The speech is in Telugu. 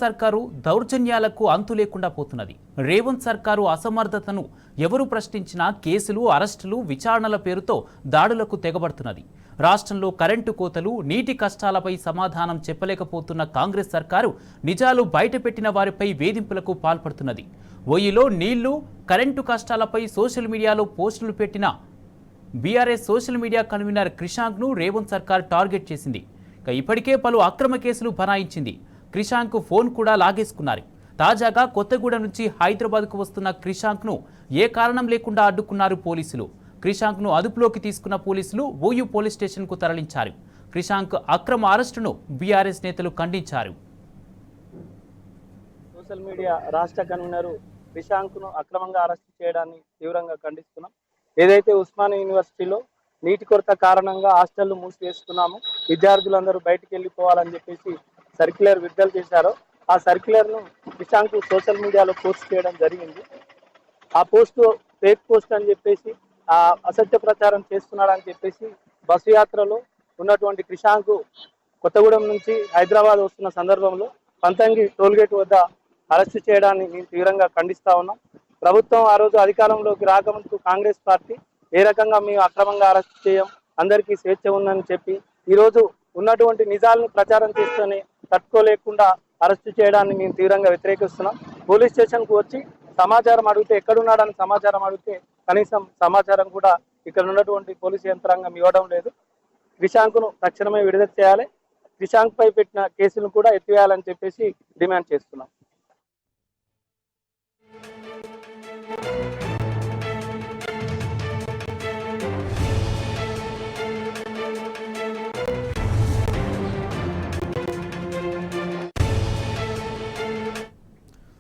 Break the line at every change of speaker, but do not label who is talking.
సర్కారు దౌర్జన్యాలకు అంతు లేకుండా పోతున్నది. రేవంత్ సర్కారు అసమర్థతను ఎవరు ప్రశ్నించినా కేసులు, అరెస్టులు, విచారణల పేరుతో దాడులకు తెగబడుతున్నది. రాష్ట్రంలో కరెంటు కోతలు, నీటి కష్టాలపై సమాధానం చెప్పలేకపోతున్న కాంగ్రెస్ సర్కారు నిజాలు బయటపెట్టిన వారిపై వేధింపులకు పాల్పడుతున్నది. ఓయిలో నీళ్లు, కరెంటు కష్టాలపై సోషల్ మీడియాలో పోస్టులు పెట్టిన బీఆర్ఎస్ సోషల్ మీడియా కన్వీనర్ క్రిషాంక్ను రేవంత్ సర్కార్ టార్గెట్ చేసింది. ఇప్పటికే పలు అక్రమ కేసులు బనాయించింది. క్రిషాంక్ ఫోన్ కూడా లాగేసుకున్నారు. తాజాగా కొత్తగూడ నుంచి హైదరాబాద్కు వస్తున్న క్రిషాంక్ను ఏ కారణం లేకుండా అడ్డుకున్నారు పోలీసులు. క్రిషాంక్ను అదుపులోకి తీసుకున్న పోలీసులు ఓయూ పోలీస్ స్టేషన్కు తరలించారు. క్రిషాంక్ అక్రమ అరెస్టును బీఆర్ఎస్ నేతలు ఖండించారు.
సోషల్ మీడియా రాష్ట్ర కన్వీనర్ క్రిషాంక్ను అక్రమంగా అరెస్ట్ చేయడాన్ని తీవ్రంగా ఖండిస్తున్నాం. ఏదైతే ఉస్మానియా యూనివర్సిటీలో నీటి కొరత కారణంగా హాస్టళ్లు మూసివేస్తున్నాము, విద్యార్థులందరూ బయటికి వెళ్ళిపోవాలని చెప్పేసి సర్క్యులర్ విడుదల చేశారో ఆ సర్క్యులర్ను క్రిషాంక్ సోషల్ మీడియాలో పోస్ట్ చేయడం జరిగింది. ఆ పోస్టు ఫేక్ పోస్ట్ అని చెప్పేసి ఆ అసత్య ప్రచారం చేస్తున్నాడని చెప్పేసి బస్సు యాత్రలో ఉన్నటువంటి క్రిషాంక్ కొత్తగూడెం నుంచి హైదరాబాద్ వస్తున్న సందర్భంలో పంతంగి టోల్గేట్ వద్ద అరెస్టు చేయడాన్ని మేము తీవ్రంగా ఖండిస్తా ఉన్నాం. ప్రభుత్వం ఆ రోజు అధికారంలోకి రాకముందు కాంగ్రెస్ పార్టీ ఏ రకంగా మేము అక్రమంగా అరెస్ట్ చేయం, అందరికీ స్వేచ్ఛ ఉందని చెప్పి ఈరోజు ఉన్నటువంటి నిజాలను ప్రచారం చేస్తూనే తట్టుకోలేకుండా అరెస్టు చేయడాన్ని మేము తీవ్రంగా వ్యతిరేకిస్తున్నాం. పోలీస్ స్టేషన్కు వచ్చి సమాచారం అడిగితే ఎక్కడున్నాడని సమాచారం అడిగితే కనీసం సమాచారం కూడా ఇక్కడ ఉన్నటువంటి పోలీసు యంత్రాంగం ఇవ్వడం లేదు. క్రిషాంక్ను తక్షణమే విడుదల చేయాలి, క్రిషాంక్ పై పెట్టిన కేసులను కూడా ఎత్తివేయాలని చెప్పేసి డిమాండ్ చేస్తున్నాం.